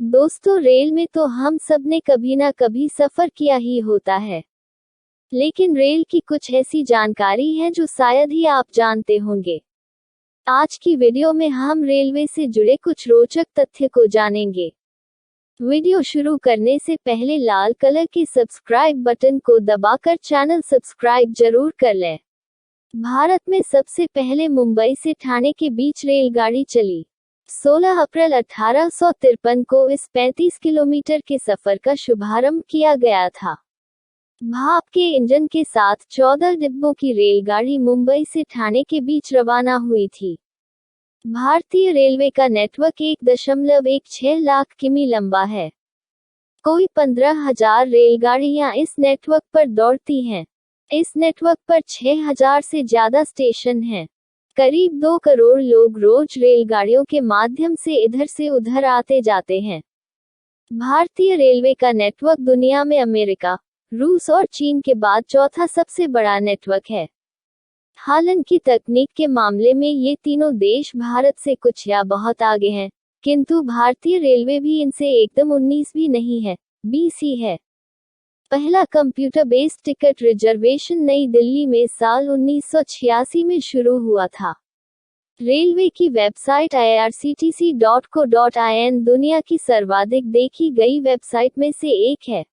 दोस्तों, रेल में तो हम सब ने कभी ना कभी सफर किया ही होता है, लेकिन रेल की कुछ ऐसी जानकारी है जो शायद ही आप जानते होंगे। आज की वीडियो में हम रेलवे से जुड़े कुछ रोचक तथ्य को जानेंगे। वीडियो शुरू करने से पहले लाल कलर के सब्सक्राइब बटन को दबाकर चैनल सब्सक्राइब जरूर कर लें। भारत में सबसे पहले मुंबई से ठाणे के बीच रेलगाड़ी चली। 16 अप्रैल 1853 को इस 35 किलोमीटर के सफर का शुभारंभ किया गया था। भाप के इंजन के साथ 14 डिब्बों की रेलगाड़ी मुंबई से ठाणे के बीच रवाना हुई थी। भारतीय रेलवे का नेटवर्क 1.16 लाख किमी लंबा है। कोई 15,000 रेलगाड़ियां इस नेटवर्क पर दौड़ती हैं। इस नेटवर्क पर 6,000 से ज्यादा स्टेशन हैं। करीब 2 करोड़ लोग रोज रेलगाड़ियों के माध्यम से इधर से उधर आते जाते हैं। भारतीय रेलवे का नेटवर्क दुनिया में अमेरिका, रूस और चीन के बाद चौथा सबसे बड़ा नेटवर्क है। हालांकि तकनीक के मामले में ये तीनों देश भारत से कुछ या बहुत आगे हैं, किंतु भारतीय रेलवे भी इनसे एकदम 19वीं नहीं है, 20 है। पहला कंप्यूटर बेस्ड टिकट रिजर्वेशन नई दिल्ली में साल 1986 में शुरू हुआ था। रेलवे की वेबसाइट irctc.co.in दुनिया की सर्वाधिक देखी गई वेबसाइट में से एक है।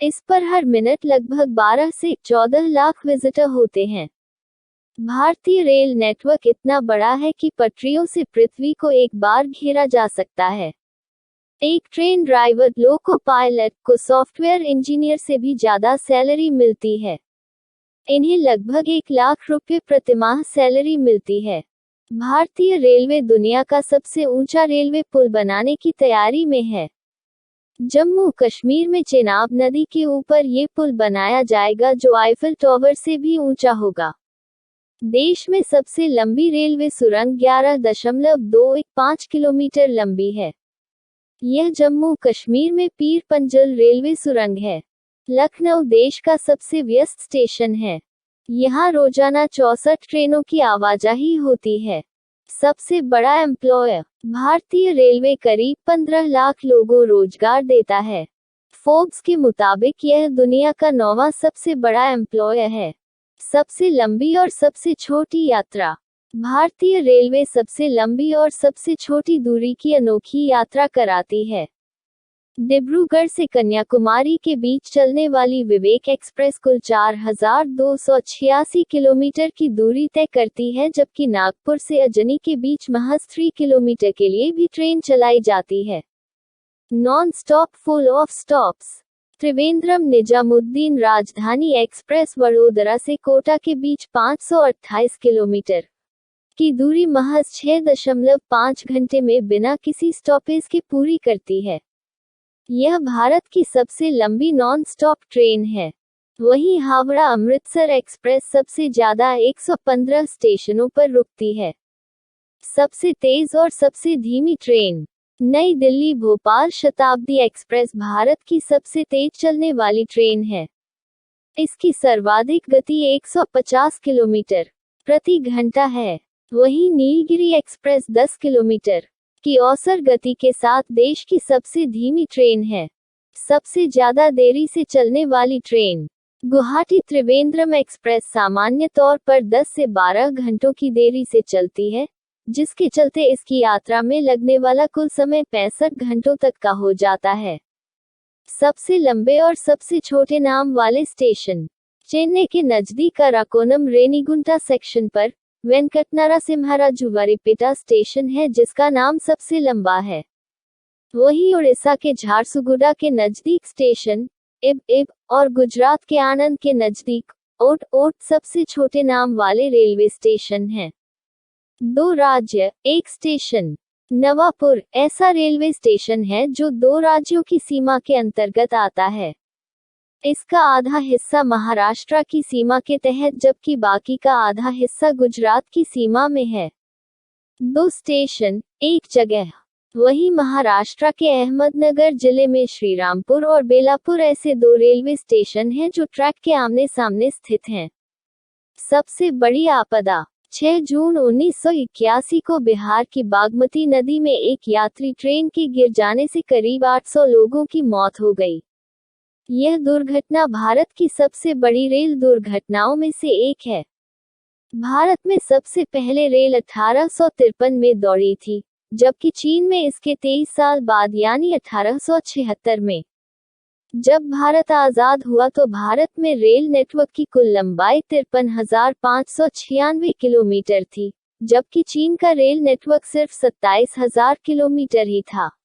इस पर हर मिनट लगभग 12 से 14 लाख विजिटर होते हैं। भारतीय रेल नेटवर्क इतना बड़ा है कि पटरियों से पृथ्वी को एक बार घेरा जा सकता है। एक ट्रेन ड्राइवर, लोको पायलट को सॉफ्टवेयर इंजीनियर से भी ज्यादा सैलरी मिलती है। इन्हें लगभग 1 लाख रुपए प्रतिमाह सैलरी मिलती है। भारतीय रेलवे दुनिया का सबसे ऊंचा रेलवे पुल बनाने की तैयारी में है। जम्मू कश्मीर में चेनाब नदी के ऊपर ये पुल बनाया जाएगा, जो आईफिल टावर से भी ऊंचा होगा। देश में सबसे लंबी रेलवे सुरंग 11.215 किलोमीटर लंबी है। यह जम्मू कश्मीर में पीर पंजल रेलवे सुरंग है। लखनऊ देश का सबसे व्यस्त स्टेशन है। यहाँ रोजाना 64 ट्रेनों की आवाजाही होती है। सबसे बड़ा एम्प्लॉयर, भारतीय रेलवे करीब 15 लाख लोगों रोजगार देता है। फोर्ब्स के मुताबिक यह दुनिया का 9वां सबसे बड़ा एम्प्लॉयर है। सबसे लंबी और सबसे छोटी यात्रा, भारतीय रेलवे सबसे लंबी और सबसे छोटी दूरी की अनोखी यात्रा कराती है। डिब्रूगढ़ से कन्याकुमारी के बीच चलने वाली विवेक एक्सप्रेस कुल 4,286 किलोमीटर की दूरी तय करती है, जबकि नागपुर से अजनी के बीच महज 3 किलोमीटर के लिए भी ट्रेन चलाई जाती है। Non stop full of stops, Trivandrum Nizamuddin राजधानी एक्सप्रेस वडोदरा से कोटा के बीच 528 किलोमीटर की दूरी महज 6.5 घंटे में बिना किसी स्टॉपेज के पूरी करती है। यह भारत की सबसे लंबी नॉन स्टॉप ट्रेन है। वहीं हावड़ा अमृतसर एक्सप्रेस सबसे ज्यादा 115 स्टेशनों पर रुकती है। सबसे तेज और सबसे धीमी ट्रेन, नई दिल्ली भोपाल शताब्दी एक्सप्रेस भारत की सबसे तेज चलने वाली ट्रेन है। इसकी सर्वाधिक गति 150 किलोमीटर प्रति घंटा है। वहीं नीलगिरी एक्सप्रेस 10 किलोमीटर की औसत गति के साथ देश की सबसे धीमी ट्रेन है। सबसे ज्यादा देरी से चलने वाली ट्रेन, गुवाहाटी त्रिवेंद्रम एक्सप्रेस सामान्य तौर पर 10 से 12 घंटों की देरी से चलती है, जिसके चलते इसकी यात्रा में लगने वाला कुल समय 65 घंटों तक का हो जाता है। सबसे लंबे और सबसे छोटे नाम वाले स्टेशन, चेन्नई के नजदीक अराकोनम रेनीगुंटा सेक्शन पर वेंकटनारासिम्हाराजुवारीपेटा स्टेशन है, जिसका नाम सबसे लंबा है। वहीं उड़ीसा के झारसुगुडा के नजदीक स्टेशन इब और गुजरात के आनंद के नजदीक ओट सबसे छोटे नाम वाले रेलवे स्टेशन हैं। 2 राज्य, 1 स्टेशन, नवापुर ऐसा रेलवे स्टेशन है जो 2 राज्यों की सीमा के अंतर्गत आता है। इसका आधा हिस्सा महाराष्ट्र की सीमा के तहत, जबकि बाकी का आधा हिस्सा गुजरात की सीमा में है। 2 स्टेशन, 1 जगह। वहीं महाराष्ट्र के अहमदनगर जिले में श्रीरामपुर और बेलापुर ऐसे 2 रेलवे स्टेशन हैं जो ट्रैक के आमने सामने स्थित हैं। सबसे बड़ी आपदा, 6 जून 1981 को बिहार की बागमती नदी में एक यात्री ट्रेन के गिर जाने से करीब 800 लोगों की मौत हो गई। यह दुर्घटना भारत की सबसे बड़ी रेल दुर्घटनाओं में से एक है। भारत में सबसे पहले रेल 1853 में दौड़ी थी, जबकि चीन में इसके 23 साल बाद यानी 1876 में। जब भारत आजाद हुआ तो भारत में रेल नेटवर्क की कुल लंबाई 53,596 किलोमीटर थी, जबकि चीन का रेल नेटवर्क सिर्फ 27,000 किलोमीटर ही था।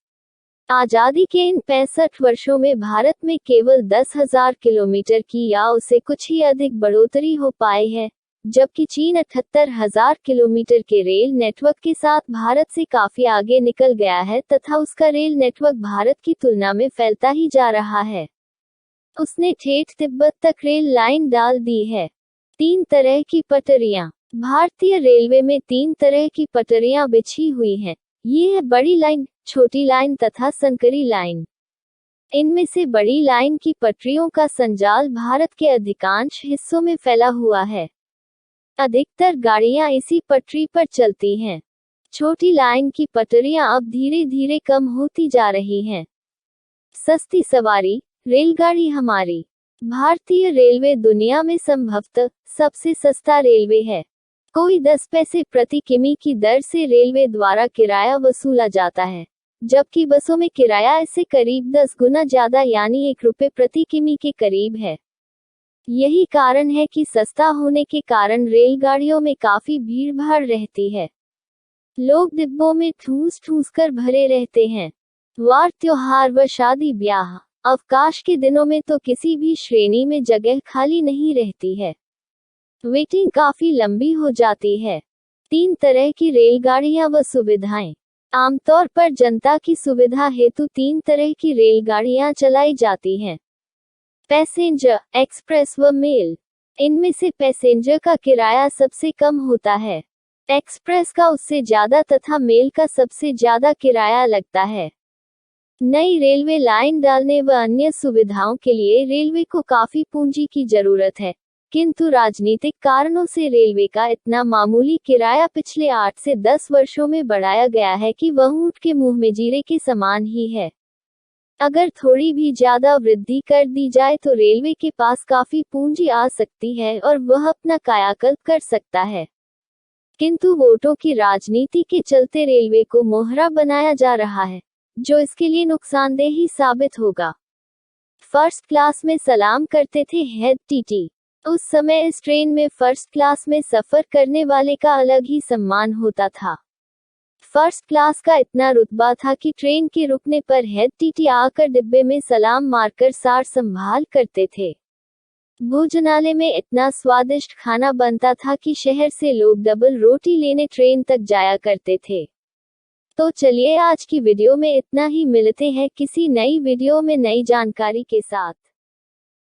आजादी के इन 65 वर्षों में भारत में केवल 10,000 किलोमीटर की या उससे कुछ ही अधिक बढ़ोतरी हो पाई है, जबकि चीन 78,000 किलोमीटर के रेल नेटवर्क के साथ भारत से काफी आगे निकल गया है तथा उसका रेल नेटवर्क भारत की तुलना में फैलता ही जा रहा है। उसने ठेठ तिब्बत तक रेल लाइन डाल दी है। 3 तरह की पटरियां। भारतीय रेलवे में 3 तरह की पटरियां बिछी हुई हैं। ये है बड़ी लाइन, छोटी लाइन तथा संकरी लाइन। इनमें से बड़ी लाइन की पटरियों का संजाल भारत के अधिकांश हिस्सों में फैला हुआ है। अधिकतर गाड़ियां इसी पटरी पर चलती हैं। छोटी लाइन की पटरियां अब धीरे धीरे कम होती जा रही हैं। सस्ती सवारी रेलगाड़ी हमारी भारतीय रेलवे दुनिया में संभवतः सबसे सस्ता रेलवे है। कोई 10 पैसे प्रति किमी की दर से रेलवे द्वारा किराया वसूला जाता है, जबकि बसों में किराया इससे करीब 10 गुना ज्यादा यानी 1 रुपये प्रति किमी के करीब है। यही कारण है कि सस्ता होने के कारण रेलगाड़ियों में काफी भीड़ भाड़ रहती है। लोग डिब्बों में ठूस ठूस कर भरे रहते हैं। वार त्योहार व शादी ब्याह अवकाश के दिनों में तो किसी भी श्रेणी में जगह खाली नहीं रहती है। वेटिंग काफी लंबी हो जाती है। 3 तरह की रेलगाड़ियां व सुविधाएं। आमतौर पर जनता की सुविधा हेतु 3 तरह की रेलगाड़ियां चलाई जाती हैं। पैसेंजर, एक्सप्रेस व मेल। इनमें से पैसेंजर का किराया सबसे कम होता है। एक्सप्रेस का उससे ज्यादा तथा मेल का सबसे ज्यादा किराया लगता है। नई रेलवे लाइन डालने व अन्य सुविधाओं के लिए रेलवे को काफी पूंजी की जरूरत है, किंतु राजनीतिक कारणों से रेलवे का इतना मामूली किराया पिछले 8 से 10 वर्षों में बढ़ाया गया है कि वह ऊंट के मुंह में जीरे के समान ही है। अगर थोड़ी भी ज्यादा वृद्धि कर दी जाए तो रेलवे के पास काफी पूंजी आ सकती है और वह अपना कायाकल्प कर सकता है, किंतु वोटों की राजनीति के चलते रेलवे को मोहरा बनाया जा रहा है, जो इसके लिए नुकसानदेह ही साबित होगा। फर्स्ट क्लास में सलाम करते थे हेड टीटी। उस समय इस ट्रेन में फर्स्ट क्लास में सफर करने वाले का अलग ही सम्मान होता था। फर्स्ट क्लास का इतना रुतबा था कि ट्रेन के रुकने पर हेड टीटी आकर डिब्बे में सलाम मारकर सार संभाल करते थे। भोजनालय में इतना स्वादिष्ट खाना बनता था कि शहर से लोग डबल रोटी लेने ट्रेन तक जाया करते थे। तो चलिए आज की वीडियो में इतना ही। मिलते हैं किसी नई वीडियो में नई जानकारी के साथ।